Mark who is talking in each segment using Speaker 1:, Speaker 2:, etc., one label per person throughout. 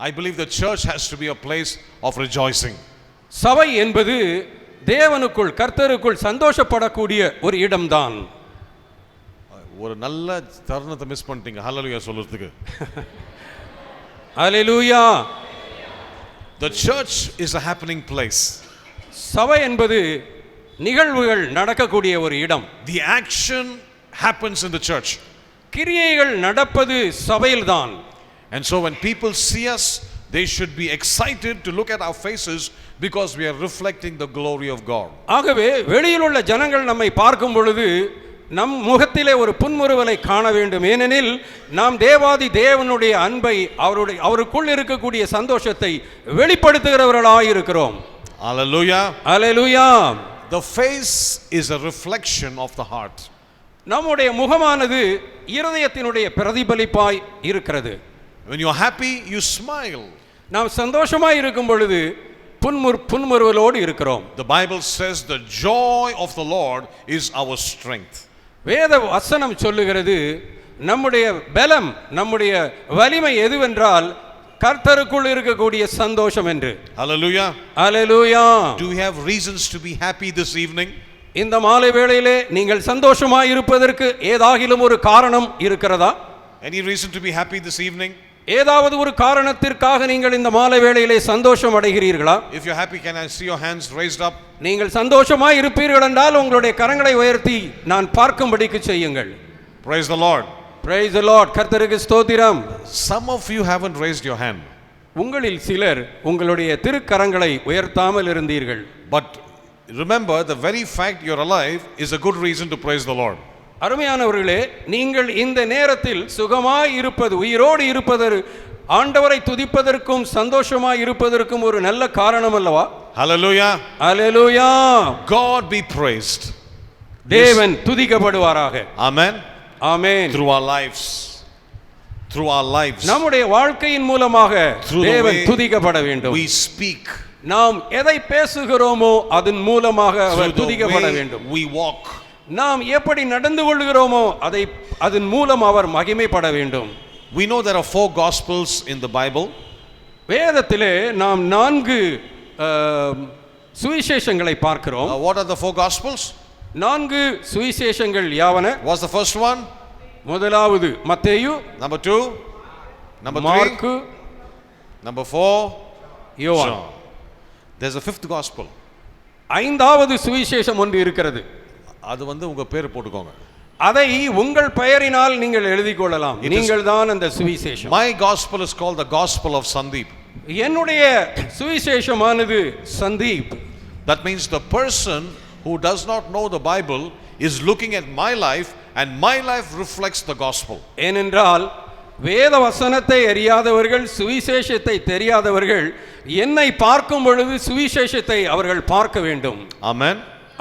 Speaker 1: I believe the church has to be a place of rejoicing.
Speaker 2: சபை என்பது தேவனுக்குள் கர்த்தருக்குள் சந்தோஷப்படக்கூடிய ஒரு இடம்தான்.
Speaker 1: ஒரு நல்ல தருணத்தை மிஸ் பண்ணிட்டீங்க ஹல்லேலூயா சொல்றதுக்கு.
Speaker 2: ஹல்லேலூயா.
Speaker 1: The church is a happening place.
Speaker 2: சபை என்பது நிகழ்வுகள் நடக்கக்கூடிய ஒரு இடம்.
Speaker 1: The action happens in the church.
Speaker 2: கிரியைகள் நடப்பது சபையில்தான்.
Speaker 1: And so when people see us, they should be excited to look at our faces because we are reflecting the glory of God.
Speaker 2: ஆகவே வெளியில் உள்ள ஜனங்கள் நம்மை பார்க்கும் பொழுது நம் முகத்திலே ஒரு புன்முறுவலை காண வேண்டும். ஏனெனில் நாம் தேவாதி தேவனுடைய அன்பை அவருக்குள் இருக்கக்கூடிய சந்தோஷத்தை வெளிப்படுத்துகிறவர்களாய் இருக்கிறோம்.
Speaker 1: Hallelujah.
Speaker 2: Hallelujah.
Speaker 1: The face is a reflection of the heart.
Speaker 2: நம்முடைய முகமானது இருதயத்தினுடைய பிரதிபலிப்பாய் இருக்கிறது.
Speaker 1: When you are happy, you smile.
Speaker 2: நாம் சந்தோஷமாய் இருக்கும் பொழுது புன்முறுவலோடு இருக்கிறோம்.
Speaker 1: The Bible says the joy of the Lord is our strength.
Speaker 2: வேத வசனம் சொல்லுகிறது நம்முடைய பலம் நம்முடைய வலிமை எதுவென்றால் கர்த்தருக்குள் இருக்கக்கூடிய சந்தோஷம் என்று.
Speaker 1: Hallelujah.
Speaker 2: Hallelujah.
Speaker 1: Do you have reasons to be happy this evening?
Speaker 2: இந்த மாலை வேளையிலே நீங்கள் சந்தோஷமாய் இருப்பதற்கு ஏதாகிலும் ஒரு காரணம் இருக்கிறதா?
Speaker 1: Any reason to be happy this evening?
Speaker 2: ஏதாவது ஒரு காரணத்திற்காக நீங்கள் இந்த மாலை வேளையிலே சந்தோஷம் அடைகிறீர்களா?
Speaker 1: If you're happy, can I see your hands raised up?
Speaker 2: நீங்கள் சந்தோஷமாய் இருப்பீர்கள் என்றால் உங்களுடைய கரங்களை உயர்த்தி நான் பார்க்கும்படிக்கு செய்யுங்கள்.
Speaker 1: Praise the Lord.
Speaker 2: Praise the Lord. கர்த்தருக்கு ஸ்தோத்திரம்.
Speaker 1: Some of you haven't raised your hand.
Speaker 2: உங்களில் சிலர் உங்களுடைய திருக்கரங்களை உயர்த்தாமல் இருந்தீர்கள்.
Speaker 1: But remember, the very fact you're alive is a good reason to praise the Lord.
Speaker 2: அருமையானவர்களே, நீங்கள் இந்த நேரத்தில் சுகமாய் இருப்பது, உயிரோடு இருப்பது ஆண்டவரை துதிப்பதற்கும் சந்தோஷமாய் இருப்பதற்கும் ஒரு நல்ல காரணம் அல்லவா?
Speaker 1: Hallelujah.
Speaker 2: Hallelujah.
Speaker 1: God be praised.
Speaker 2: தேவன் துதிக்கப்படுவாராக.
Speaker 1: Amen.
Speaker 2: Amen.
Speaker 1: Through our lives. Through our lives.
Speaker 2: நம்முடைய வாழ்க்கையின் மூலமாக தேவன் துதிக்கப்பட வேண்டும்.
Speaker 1: We speak.
Speaker 2: நாம் எதை பேசுகிறோமோ அதன் மூலமாக அவர் துதிக்கப்பட வேண்டும்.
Speaker 1: We walk.
Speaker 2: நாம் எப்படி நடந்து கொள்கிறோமோ அதன் மூலம் அவர் மகிமைப்பட வேண்டும்.
Speaker 1: We know there are 4 gospels in the Bible.
Speaker 2: வேதத்திலே நாம் 4 சுவிசேஷங்களை பார்க்கிறோம்.
Speaker 1: What are the 4 gospels?
Speaker 2: 4 Suvisheshangal யாவன?
Speaker 1: What's the first one?
Speaker 2: முதலாவது மத்தேயு,
Speaker 1: number 2, number 3,
Speaker 2: மார்க்கு,
Speaker 1: number 4,
Speaker 2: யோவான்.
Speaker 1: There's a 5th gospel.
Speaker 2: 5வது சுவிசேஷம் ஒன்று இருக்கிறது.
Speaker 1: அது உங்க பேர் போட்டுக்கோங்க.
Speaker 2: அதை உங்கள் பெயரினால் நீங்கள் எழுதிக் கொள்ளலாம். நீங்கள் தான் அந்த சுவிசேஷம்.
Speaker 1: My gospel is called the gospel of Sandeep.
Speaker 2: என்னுடைய சுவிசேஷமானது Sandeep.
Speaker 1: That means the person who does not know the Bible is looking at my life and my life reflects the gospel.
Speaker 2: ஏனென்றால் வேத வசனத்தை அறியாதவர்கள், சுவிசேஷத்தை தெரியாதவர்கள் என்னை பார்க்கும் பொழுது சுவிசேஷத்தை அவர்கள் பார்க்க வேண்டும்.
Speaker 1: Amen.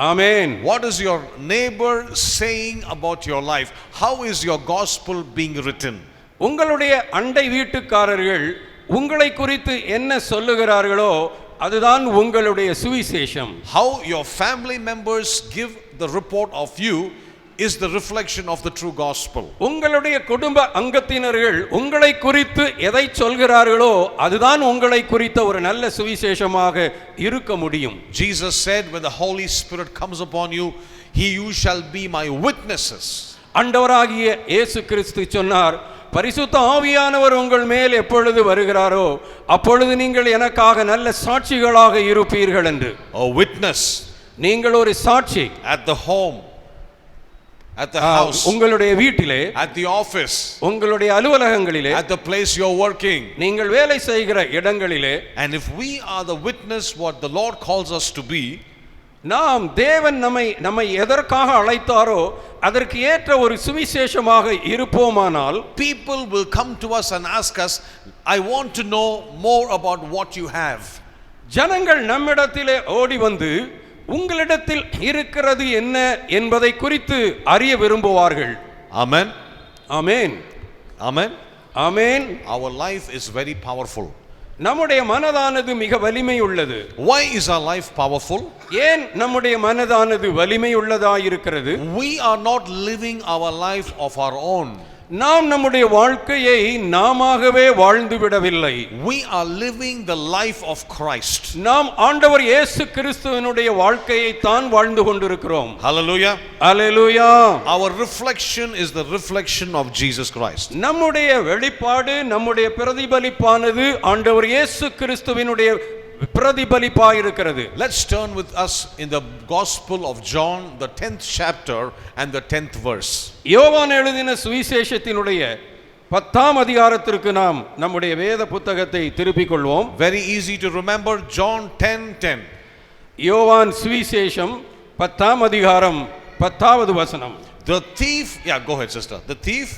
Speaker 2: Amen.
Speaker 1: What is your neighbor saying about your life? How is your gospel being written?
Speaker 2: உங்களுடைய அண்டை வீட்டுக்காரர்கள் உங்களை குறித்து என்ன சொல்லுகிறார்களோ அதுதான் உங்களுடைய சுவிசேஷம்.
Speaker 1: How your family members give the report of you is the reflection of the true gospel.
Speaker 2: உங்களுடைய குடும்ப அங்கத்தினர்கள் உங்களை குறித்து எதை சொல்கிறார்களோ அதுதான் உங்களை குறித்த ஒரு நல்ல சுவிசேஷமாக இருக்க முடியும்.
Speaker 1: Jesus said, when the Holy Spirit comes upon you, you shall be my witnesses.
Speaker 2: ஆண்டவராகிய இயேசு கிறிஸ்து சொன்னார், பரிசுத்த ஆவியானவர் உங்கள் மேல் எப்பொழுது வருகிறாரோ அப்பொழுது நீங்கள் எனக்காக நல்ல சாட்சிகளாக இருப்பீர்கள் என்று.
Speaker 1: A witness.
Speaker 2: நீங்கள் ஒரு சாட்சி.
Speaker 1: At the home, at the house,
Speaker 2: உங்களுடைய வீட்டிலே,
Speaker 1: at the office,
Speaker 2: உங்களுடைய அலுவலகங்களிலே,
Speaker 1: at the place you're working,
Speaker 2: நீங்கள் வேலை செய்கிற இடங்களிலே.
Speaker 1: And if we are the witness what the Lord calls us to be,
Speaker 2: நாம் தேவன் நம்மை எதற்காக அழைத்தாரோ அதற்கு ஏற்ற ஒரு சுவிசேஷமாக இருப்போமானால்,
Speaker 1: people will come to us and ask us, I want to know more about what you have.
Speaker 2: ஜனங்கள் நம்மிடத்திலே ஓடி வந்து உங்களிடத்தில் இருக்கிறது என்ன என்பதை குறித்து அறிய விரும்புவார்கள்.
Speaker 1: Amen.
Speaker 2: Amen.
Speaker 1: Amen.
Speaker 2: Amen.
Speaker 1: Our life is very powerful.
Speaker 2: நம்முடைய மனதானது மிக வலிமை உள்ளது.
Speaker 1: Why is our life powerful?
Speaker 2: ஏன் நம்முடைய மனதானது வலிமை உள்ளதா இருக்கிறது?
Speaker 1: We are not living our life of our own.
Speaker 2: நாம் நம்முடைய வாழ்க்கையை நாமாகவே வாழ்ந்து விடவில்லை.
Speaker 1: We are living the life of Christ.
Speaker 2: நாம் ஆண்டவர் இயேசு கிறிஸ்துவினுடைய வாழ்க்கையை தான் வாழ்ந்து கொண்டிருக்கிறோம்.
Speaker 1: Hallelujah.
Speaker 2: Hallelujah.
Speaker 1: Our reflection is the reflection of Jesus Christ.
Speaker 2: நம்முடைய வெளிப்பாடு, நம்முடைய பிரதிபலிப்பானது ஆண்டவர் இயேசு கிறிஸ்துவினுடைய பிரதிபலிப்பாய் இருக்கிறது.
Speaker 1: Let's turn with us in the Gospel of John, the 10th chapter and the 10th verse.
Speaker 2: யோவான் எழுதின சுவிசேஷத்தினுடைய 10ஆம் அதிகாரத்திற்கு நாம் நம்முடைய வேத புத்தகத்தை திருப்பிக் கொள்வோம்.
Speaker 1: Very easy to remember, John 10:10.
Speaker 2: யோவான் சுவிசேஷம் 10ஆம் அதிகாரம் 10வது வசனம்.
Speaker 1: The thief, yeah, go ahead sister. The thief,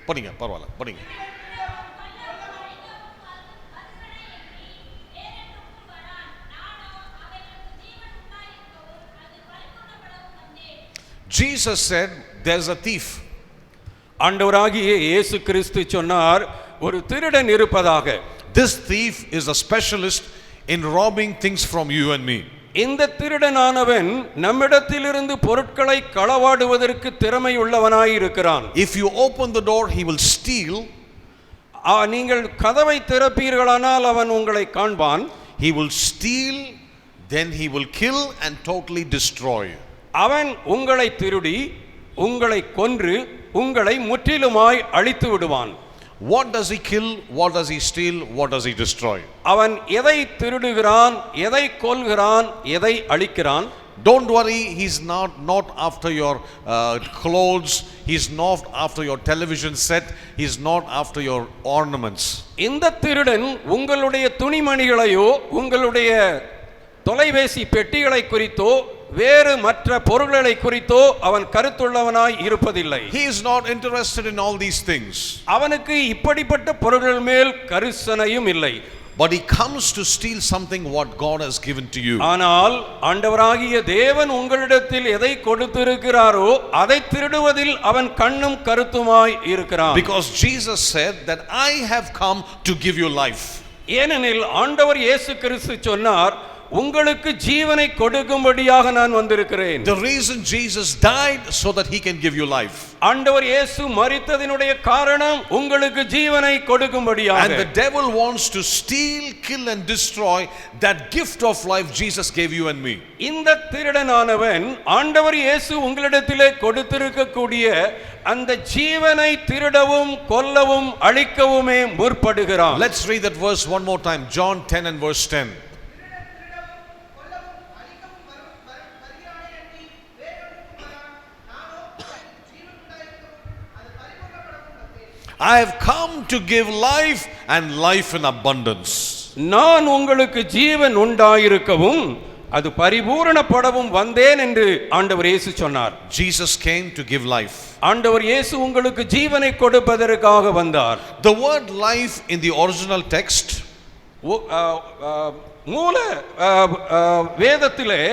Speaker 1: படிங்க பரவாயில்லை படிங்க. Jesus said there's a thief.
Speaker 2: ஆண்டவராகிய இயேசு கிறிஸ்து சொன்னார், ஒரு திருடன் இருப்பதாக.
Speaker 1: This thief is a specialist in robbing things from you and me.
Speaker 2: இந்த திருடனானவன் நம்மிடத்திலிருந்து பொருட்களை களவாடுவதற்கு திறமை உள்ளவனாய் இருக்கிறான்.
Speaker 1: If you open the door, he will steal.
Speaker 2: நீங்கள் கதவை திறப்பீர்களானால் அவன் உங்களை காண்பான்.
Speaker 1: He will steal, then he will kill and totally destroy.
Speaker 2: அவன் உங்களை திருடி, உங்களை கொன்று, உங்களை முற்றிலுமாய் அழித்து விடுவான்.
Speaker 1: What does he kill? What does he steal? What does he destroy?
Speaker 2: அவன் எதை திருடுகிறான், எதை கொல்கிறான், எதை அழிக்கிறான்?
Speaker 1: Don't worry, he's not after your clothes, he's not after your television set, he's not after your ornaments.
Speaker 2: இந்த திருடன் உங்களுடைய துணிமணிகளையோ உங்களுடைய தொலைபேசி பெட்டிகளை குறித்தோ வேறு மற்ற பொருள்களை குறித்தோ அவன் கருத்துள்ளவனாய் இருப்பதில்லை.
Speaker 1: He is not interested in all these things.
Speaker 2: அவனுக்கு இப்படிப்பட்ட பொருள்கள் மேல் கரிசனையும் இல்லை.
Speaker 1: But he comes to steal something what God has given to you.
Speaker 2: ஆனால் ஆண்டவராகிய தேவன் உங்களிடத்தில் எதை கொடுத்திருக்கிறாரோ அதை திருடுவதில் அவன் கண்ணும் கருத்துமாய் இருக்கிறான்.
Speaker 1: Because Jesus said that I have come to give you life.
Speaker 2: ஏனெனில் ஆண்டவர் இயேசு கிறிஸ்து சொன்னார், உங்களுக்கு ஜீவனை கொடுக்கும்படியாக நான் வந்திருக்கிறேன்.
Speaker 1: The reason Jesus died so that he can give you life.
Speaker 2: ஆண்டவர் இயேசு மரித்ததினுடைய காரணம் உங்களுக்கு ஜீவனை கொடுக்கும்படியாக.
Speaker 1: And the devil wants to steal, kill and destroy that gift of life Jesus gave you and me.
Speaker 2: இந்த திருடனானவன் ஆண்டவர் இயேசு உங்களிடத்திலே கொடுத்திருக்கக்கூடிய அந்த ஜீவனை திருடவும் கொல்லவும் அழிக்கவுமே முற்படுகிறான்.
Speaker 1: Let's read that verse one more time. John 10 and verse 10. I have come to give life and life in abundance.
Speaker 2: நான் உங்களுக்கு ஜீவன் உண்டாயிருக்கவும் அது பரிபூரணப்படவும் வந்தேன் என்று ஆண்டவர் இயேசு சொன்னார்.
Speaker 1: Jesus came to give life.
Speaker 2: ஆண்டவர் இயேசு உங்களுக்கு ஜீவனை கொடுப்பதற்காக வந்தார்.
Speaker 1: The word life in the original text,
Speaker 2: மூல வேதத்திலே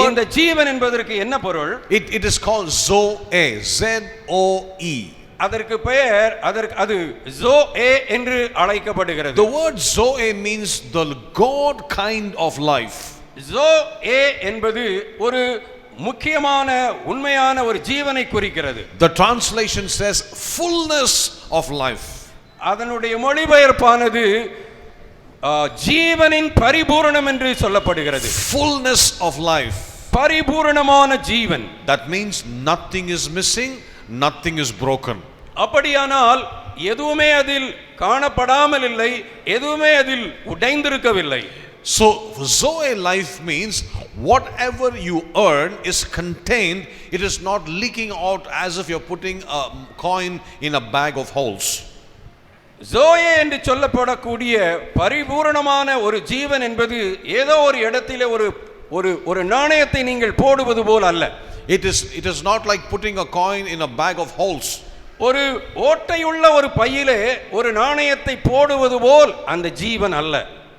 Speaker 2: இந்த ஜீவன் என்பதற்கு என்ன பொருள்?
Speaker 1: It is called Zoe, Z-O-E.
Speaker 2: அதற்கு பெயர் அது ஜோஏ என்று அழைக்கப்படுகிறது.
Speaker 1: The word Zoe means the God kind of life.
Speaker 2: ஜோஏ என்பது ஒரு முக்கியமான உண்மையான ஒரு ஜீவனை குறிக்கிறது.
Speaker 1: The translation says fullness of life.
Speaker 2: அதனுடைய மொழிபெயர்ப்பானது ஜீவனின் பரிபூரணம் என்று சொல்லப்படுகிறது.
Speaker 1: Fullness of life.
Speaker 2: பரிபூரணமான ஜீவன்.
Speaker 1: That means nothing is missing, nothing is broken.
Speaker 2: அப்படியானால் எதுவுமே அதில் காணப்படாமல் இல்லை, எதுவுமே அதில் உடைந்திருக்கவில்லை.
Speaker 1: So Zoe life means whatever you earn is contained, it is not leaking out as if you're putting a coin in a bag of holes.
Speaker 2: Zoe என்று சொல்லப்படக்கூடிய பரிபூரணமான ஒரு ஜீவன் என்பது ஏதோ ஒரு இடத்திலே ஒரு நாணயத்தை நீங்கள் போடுவது போல் அல்ல.
Speaker 1: It is not like putting a coin in a bag of holes.
Speaker 2: ஒரு ஓட்டையுள்ள ஒரு பையிலே ஒரு நாணயத்தை போடுவது போல் அந்த ஜீவன் அல்ல.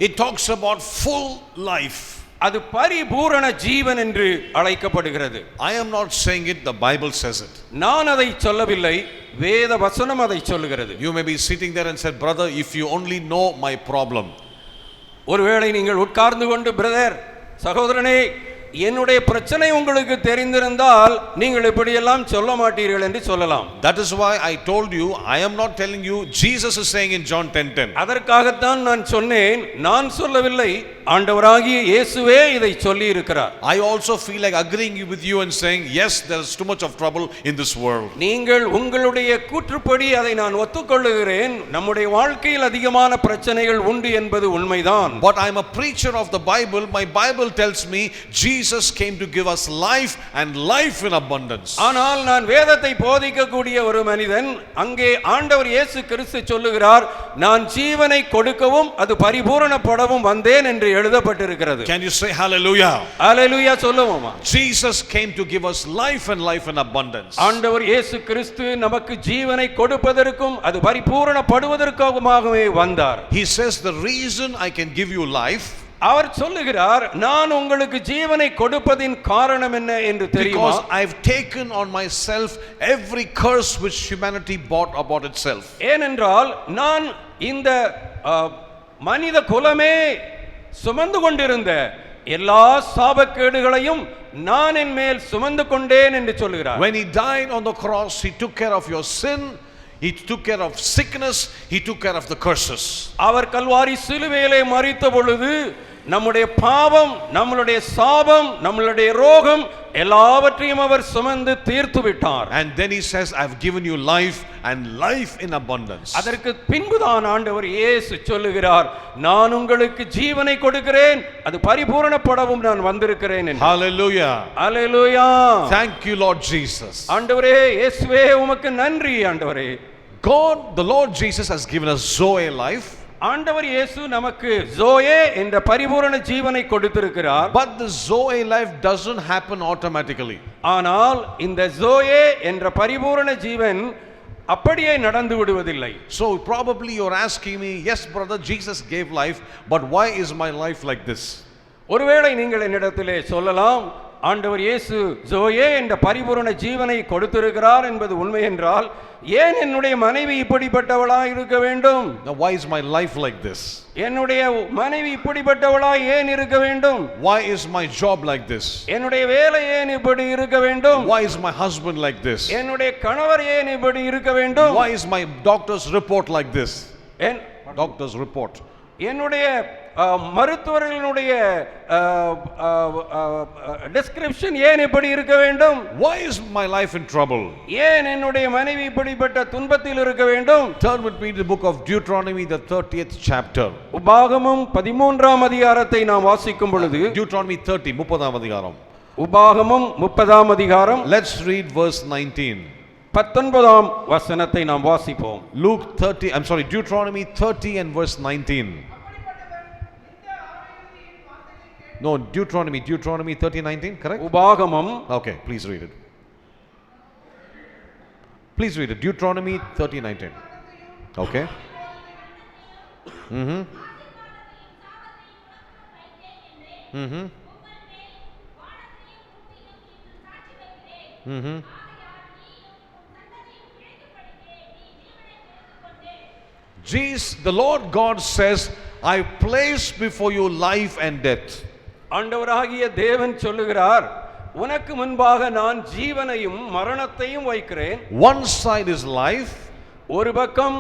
Speaker 1: It talks about full life.
Speaker 2: அது பரிபூரண ஜீவன் என்று அழைக்கப்படுகிறது.
Speaker 1: I am not saying it, the Bible says it.
Speaker 2: நான் அதை சொல்லவில்லை, வேத வசனம் அதை சொல்லுகிறது.
Speaker 1: You may be sitting there and said, brother, if you only know my problem.
Speaker 2: ஒருவேளை நீங்கள் உட்கார்ந்து கொண்டு, பிரதர், சகோதரனே, என்னுடைய பிரச்சனை உங்களுக்கு தெரிந்திருந்தால் நீங்கள் இப்படியெல்லாம் சொல்ல மாட்டீர்கள் என்று சொல்லலாம்.
Speaker 1: That is why I told you, I am not telling you, Jesus is saying in John 10:10.
Speaker 2: அதற்காகத்தான் நான் சொன்னேன், நான் சொல்லவில்லை, ஆண்டவராகிய இயேசுவே இதை சொல்லி இருக்கிறார்.
Speaker 1: I also feel like agreeing with you and saying, yes, there is too much of trouble in this world.
Speaker 2: நீங்கள் உங்களுடைய கூற்றுப்படி அதை நான் ஒத்துக்கொள்ளுகிறேன். நம்முடைய வாழ்க்கையில் அதிகமான பிரச்சனைகள் உண்டு என்பது உண்மைதான்.
Speaker 1: But I am a preacher of the Bible. My Bible tells me Jesus came to give us life and life in abundance.
Speaker 2: ஆனால் நான் வேதத்தை போதிக்கக்கூடிய ஒரு மனிதன், அங்கே ஆண்டவர் இயேசு கிறிஸ்து சொல்லுகிறார், நான் ஜீவனை கொடுக்கவும் அது பரிபூரணப்படவும் வந்தேன் என்று எழுதப்பட்டிருக்கிறது.
Speaker 1: Can you say hallelujah?
Speaker 2: ஹalleluya சொல்லுவோமா?
Speaker 1: Jesus came to give us life and life in abundance.
Speaker 2: ஆண்டவர் இயேசு கிறிஸ்து நமக்கு ஜீவனை கொடுப்பதற்கும் அது பரிபூரணப்படுவதற்காகவே வந்தார்.
Speaker 1: He says the reason I can give you life,
Speaker 2: அவர் சொல்லுகிறார், நான் உங்களுக்கு ஜீவனை கொடுப்பதின் காரணம் என்ன என்று தெரியுமா?
Speaker 1: because I've taken on myself every curse which humanity brought about itself.
Speaker 2: ஏனென்றால் நான் இந்த மனித குலமே சுமந்து கொண்டிருந்த எல்லா சாபக்கேடுகளையும் நான் என் மேல் சுமந்து கொண்டேன் என்று சொல்கிறார்.
Speaker 1: When he died on the cross, he took care of your sin, he took care of sickness, he took care of the curses.
Speaker 2: அவர் கல்வாரி சிலுவையிலே மரித்த பொழுது நம்முடைய பாவம், நம்மளுடைய சாபம், நம்மளுடைய ரோகம் எல்லாவற்றையும் அவர் சுமந்து தீர்த்து விட்டார்.
Speaker 1: And then he says, I've given you life and life in abundance.
Speaker 2: அதற்கு பின்புதான் ஆண்டவர் இயேசு சொல்லுகிறார், நான் உங்களுக்கு ஜீவனை கொடுக்கிறேன், அது பரிபூரணப்படவும் நான் வந்திருக்கிறேன் என்று.
Speaker 1: Hallelujah.
Speaker 2: Hallelujah.
Speaker 1: Thank you, Lord Jesus.
Speaker 2: ஆண்டவரே இயேசுவே உமக்கு நன்றி ஆண்டவரே.
Speaker 1: God, the Lord Jesus has given us Zoe life.
Speaker 2: ஆண்டவர் இயேசு நமக்கு ஜோயே என்ற பரிபூரண ஜீவனை கொடுத்திருக்கிறார்.
Speaker 1: But the Zoe life doesn't happen automatically.
Speaker 2: ஆனால் இந்த ஜோயே என்ற பரிபூரண ஜீவன் அப்படியே நடந்து விடுவதில்லை.
Speaker 1: So probably you're asking me, yes brother, Jesus gave life, but why is my life like this?
Speaker 2: ஒருவேளை நீங்கள் என்னிடத்திலே சொல்லலாம், ஆண்டவர் இயேசு ஜோயே என்ற பரிபூரண ஜீவனை கொடுத்திருக்கிறார் என்பது உண்மை என்றால், ஏன் என்னுடைய மனைவி இப்படிப்பட்டவளாய் இருக்க வேண்டும்?
Speaker 1: Now why is my life like this?
Speaker 2: என்னுடைய மனைவி இப்படிப்பட்டவளாய் ஏன் இருக்க வேண்டும்?
Speaker 1: Why is my job like this?
Speaker 2: என்னுடைய வேலை ஏன் இப்படி இருக்க வேண்டும்?
Speaker 1: Why is my husband like this?
Speaker 2: என்னுடைய கணவர் ஏன் இப்படி இருக்க வேண்டும்?
Speaker 1: Why is my doctor's report like this? Doctor's report.
Speaker 2: என்னுடைய மருத்துவர்களுடைய டிஸ்கிரிப்ஷன் ஏன் இப்படி இருக்க வேண்டும்?
Speaker 1: Why is my life in trouble?
Speaker 2: ஏன் என்னுடைய மனைவி இப்படிப்பட்ட துன்பத்தில் இருக்க வேண்டும்?
Speaker 1: Turn with me to the book of Deuteronomy, the 30th chapter.
Speaker 2: உபாகமம் 13ஆம் அதிகாரத்தை நாம் வாசிக்கும் பொழுது,
Speaker 1: Deuteronomy 30, 30ஆம் அதிகாரம்.
Speaker 2: உபாகமம் 30ஆம் அதிகாரம்.
Speaker 1: Let's read verse 19.
Speaker 2: 19ஆம் வசனத்தை நாம் வாசிப்போம்.
Speaker 1: Deuteronomy 30 and verse 19. No, Deuteronomy 30:19, correct?
Speaker 2: உபாகமம்.
Speaker 1: Okay, please read it. Please read it. Deuteronomy 30:19. Okay. Jesus, the Lord God says, I place before you life and death.
Speaker 2: ஆண்டவராகிய தேவன் சொல்லுகிறார், உனக்கு முன்பாக நான் ஜீவனையும் மரணத்தையும் வைக்கிறேன்.
Speaker 1: One side is life,
Speaker 2: ஒரு பக்கம்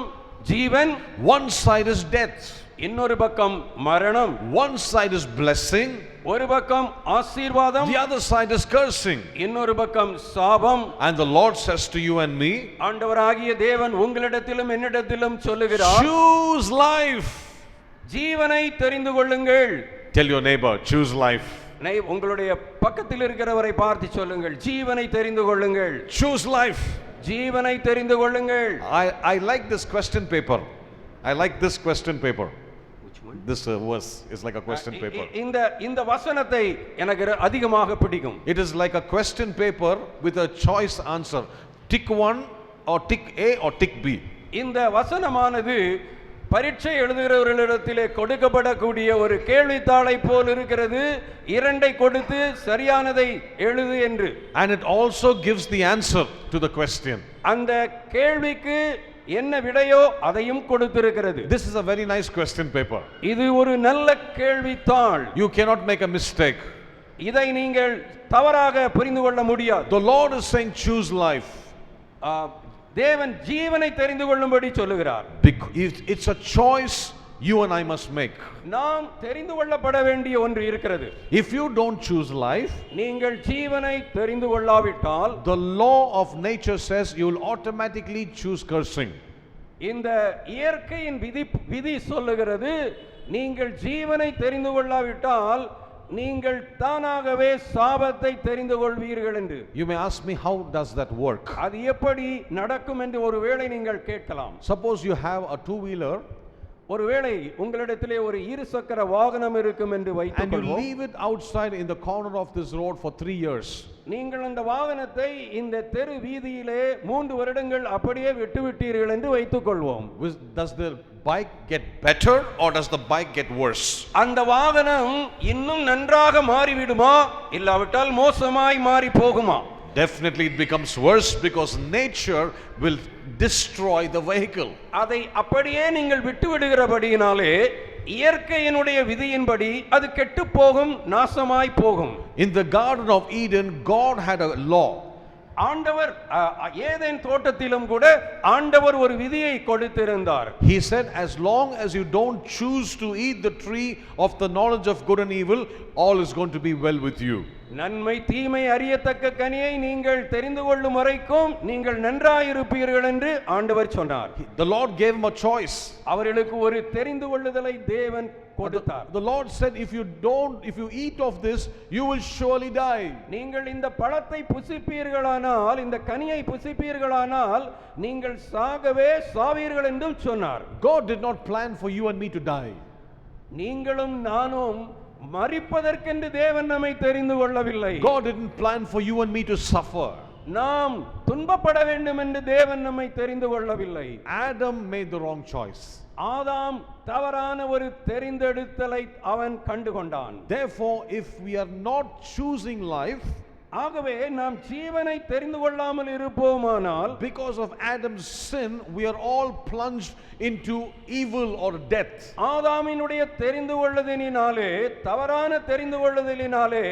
Speaker 2: ஜீவன்,
Speaker 1: one side is death.
Speaker 2: இன்னொரு பக்கம் மரணம்.
Speaker 1: One side is blessing,
Speaker 2: ஒரு பக்கம் ஆசீர்வாதம்,
Speaker 1: the other side is cursing.
Speaker 2: இன்னொரு பக்கம் சாபம்.
Speaker 1: And the Lord says to you and me,
Speaker 2: ஆண்டவராகிய தேவன் உங்களிடத்திலும் என்னிடத்திலும் சொல்லுகிறார்,
Speaker 1: choose life.
Speaker 2: ஜீவனை தெரிந்து கொள்ளுங்கள்.
Speaker 1: Tell your neighbor, choose life.
Speaker 2: உங்களுடைய பக்கத்தில் இருக்கிறவரை பார்த்து சொல்லுங்கள், ஜீவனை தெரிந்து கொள்ளுங்கள்.
Speaker 1: Choose life.
Speaker 2: ஜீவனை தெரிந்து கொள்ளுங்கள்.
Speaker 1: I like this question paper. I like this question paper. Which one? This verse is like a question paper.
Speaker 2: இந்த வசனத்தை எனக்கு அதிகமாக பிடிக்கும்.
Speaker 1: It is like a question paper with a choice answer. Tick 1 or tick A or tick B.
Speaker 2: இந்த வசனமானது பரீட்சை எழுதுகிறவர்களிடத்திலே கொடுக்கப்படக்கூடிய ஒரு கேள்வித்தாளை போல் இருக்கிறது. இரண்டை கொடுத்து சரியானதை எழுது என்று.
Speaker 1: And it also gives the answer to the question.
Speaker 2: அந்த கேள்விக்கு என்ன விடையோ அதையும் கொடுத்திருக்கிறது.
Speaker 1: This is a very nice question paper.
Speaker 2: இது ஒரு நல்ல கேள்வித்தாள்.
Speaker 1: You cannot make a mistake.
Speaker 2: இதை நீங்கள் தவறாக புரிந்து கொள்ள முடியாது.
Speaker 1: The Lord is saying choose life.
Speaker 2: தேவன் ஜீவனை தெரிந்து கொள்ளும்படி சொல்லுகிறார்.
Speaker 1: It's a choice you and I must make.
Speaker 2: நாம் தெரிந்து கொள்ளப்பட வேண்டிய ஒன்று இருக்கிறது.
Speaker 1: If you don't choose life,
Speaker 2: நீங்கள் ஜீவனை தெரிந்து கொள்ளாவிட்டால்,
Speaker 1: the law of nature says you will automatically choose cursing.
Speaker 2: இந்த இயற்கையின் விதி சொல்லுகிறது, நீங்கள் ஜீவனை தெரிந்து கொள்ளாவிட்டால் நீங்கள் தானாகவே சாபத்தை தெரிந்து கொள்வீர்கள் என்று.
Speaker 1: You may ask me, how does that work?
Speaker 2: அது எப்படி நடக்கும் என்று ஒருவேளை நீங்கள் கேட்கலாம்.
Speaker 1: Suppose you have a two-wheeler,
Speaker 2: ஒருவேளை உங்களிடத்திலே ஒரு இருசக்கர வாகனம் இருக்கும் என்று வைத்துக் கொள்வோம்.
Speaker 1: and you leave it outside in the corner of this road for 3 years.
Speaker 2: நீங்கள் அந்த வாகனத்தை இந்த தெரு வீதியிலே 3 வருடங்கள் அப்படியே விட்டுவிட்டீர்கள் என்று வைத்துக் கொள்வோம்.
Speaker 1: Does the bike get better or does the bike get worse?
Speaker 2: அந்த வாகனம் இன்னும் நன்றாக மாறிவிடுமா இல்லாவிட்டால் மோசமாய் மாறி போகுமா?
Speaker 1: Definitely it becomes worse because nature will destroy the vehicle.
Speaker 2: அதை அப்படியே நீங்கள் விட்டு விடுகிறபடியினாலே இயற்கையினுடைய விதியின்படி அது கெட்டு போகும், நாசமாய் போகும்.
Speaker 1: In the Garden of Eden, God had a law.
Speaker 2: ஆண்டவர் ஏதேன் தோட்டத்திலும் கூட ஆண்டவர் ஒரு விதியை கொடுத்திருந்தார்.
Speaker 1: He said, as long as you don't choose to eat the tree of the knowledge of good and evil, all is going to be well with you.
Speaker 2: நன்மை தீமை அறியத்தக்க கனியை நீங்கள் தெரிந்து கொள்ளும் வரைக்கும் நீங்கள் நன்றாயிருப்பீர்கள் என்று ஆண்டவர் சொன்னார்.
Speaker 1: The Lord gave him a choice.
Speaker 2: அவர்களுக்கு ஒரு தெரிந்து கொள்ளுதலை தேவன் கொடுத்தார்.
Speaker 1: The Lord said, if you eat of this, you will surely die.
Speaker 2: நீங்கள் இந்த பழத்தை புசிப்பீர்களானால், இந்த கனியை புசிப்பீர்களானால் நீங்கள் சாகவே சாவீர்கள் என்று சொன்னார்.
Speaker 1: God did not plan for you and me to die.
Speaker 2: நீங்களும் நானும் மரிப்பதற்கென்று தேவன் நம்மை தெரிந்து கொள்ளவில்லை.
Speaker 1: God didn't plan for you and me to suffer.
Speaker 2: நாம் துன்பப்பட வேண்டும் என்று தேவன் நம்மை தெரிந்து கொள்ளவில்லை.
Speaker 1: Adam made the wrong choice.
Speaker 2: ஆதாம் தவறான ஒரு தெரிந்தெடுத்தலை அவன் கண்டுகொண்டான்.
Speaker 1: Therefore, if we are not choosing life,
Speaker 2: ஆகவே நாம் ஜீவனை தெரிந்து கொள்ளாமல் இருப்போமானால்,
Speaker 1: because of Adam's sin, we are all plunged into evil or death.
Speaker 2: ஆதாமினுடைய தெரிந்து கொள்ளுதலினாலே, தவறான தெரிந்து கொள்ளுதலினாலே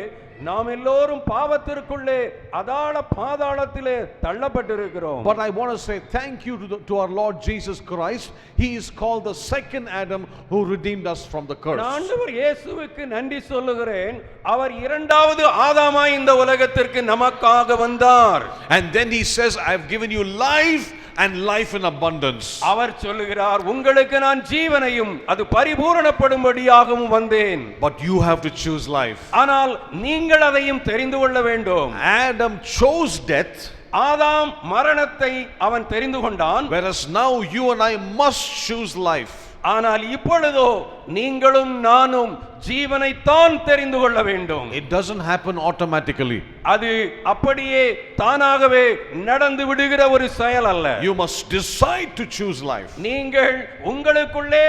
Speaker 2: நாம் எல்லோரும் பாவத்திற்குள்ளே அதாள பாதாளத்திலே தள்ளப்பட்டிருக்கிறோம்.
Speaker 1: But I want to say thank you to our Lord Jesus Christ. He is called the second Adam who redeemed us from the curse.
Speaker 2: ஆண்டவர் இயேசுவுக்கு நன்றி சொல்லுகிறேன். அவர் இரண்டாவது ஆதாமாய் இந்த உலகத்திற்கு நமக்காக வந்தார்.
Speaker 1: And then he says, I have given you life and life in abundance.
Speaker 2: அவர் சொல்லுகிறார், உங்களுக்கு நான் ஜீவனையும் அது பரிபூரணப்படும்படியாகவும் வந்தேன்.
Speaker 1: But you have to choose life.
Speaker 2: ஆனால் நீங்கள் அதையும் தெரிந்து கொள்ள வேண்டும்.
Speaker 1: Adam chose death.
Speaker 2: ஆதாம் மரணத்தை அவன் தெரிந்து கொண்டான்.
Speaker 1: Whereas now you and I must choose life.
Speaker 2: ஆனால் இப்பொழுதோ நீங்களும் நானும் ஜீவனை தான் தெரிந்து கொள்ள வேண்டும்.
Speaker 1: It doesn't happen automatically.
Speaker 2: அது அப்படியே தானாகவே நடந்து விடுகிற ஒரு செயல் அல்ல.
Speaker 1: You must decide to choose life.
Speaker 2: நீங்கள் உங்களுக்குள்ளே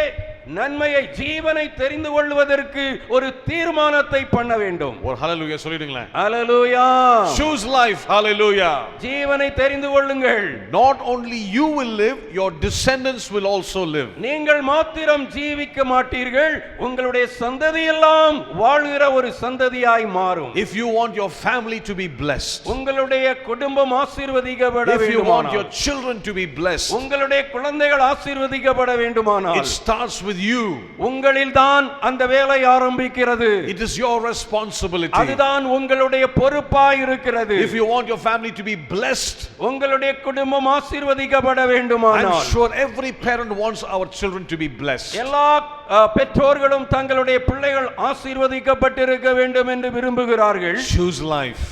Speaker 2: நன்மையை ஜீவனை தெரிந்து கொள்வதற்கு ஒரு தீர்மானத்தை பண்ண வேண்டும்.
Speaker 1: ஒரு ஹalleluya சொல்லிடுங்களே.
Speaker 2: ஹalleluya.
Speaker 1: Choose life. Hallelujah.
Speaker 2: ஜீவனை தெரிந்து கொள்ளுங்கள்.
Speaker 1: Not only you will live, your descendants will also live.
Speaker 2: நீங்கள் மாத்திரம் ஜீவிக்க மாட்டீர்கள், உங்களுடைய சந்ததி எல்லாம் வாழ்கிற ஒரு சந்ததியாய் மாறும்.
Speaker 1: If you want your family to be blessed,
Speaker 2: உங்களுடைய குடும்பம் ஆசீர்வதிக்கப்பட வேண்டுமானால்,
Speaker 1: if you want your children to be blessed,
Speaker 2: உங்களுடைய குழந்தைகள் ஆசீர்வதிக்கப்பட வேண்டுமானால்,
Speaker 1: it starts with you.
Speaker 2: உங்களில்தான் அந்த வேலை ஆரம்பிக்கிறது.
Speaker 1: It is your responsibility.
Speaker 2: அதுதான் உங்களுடைய பொறுப்பாய் இருக்கிறது.
Speaker 1: If you want your family to be blessed,
Speaker 2: உங்களுடைய குடும்பம் ஆசீர்வதிக்கப்பட வேண்டுமானால்,
Speaker 1: I'm sure every parent wants our children to be blessed.
Speaker 2: எல்லா பெற்றோர்களும் தங்களுடைய பிள்ளைகள் ஆசீர்வதிக்கப்பட்டிருக்க வேண்டும் என்று விரும்புகிறார்கள்.
Speaker 1: Choose life.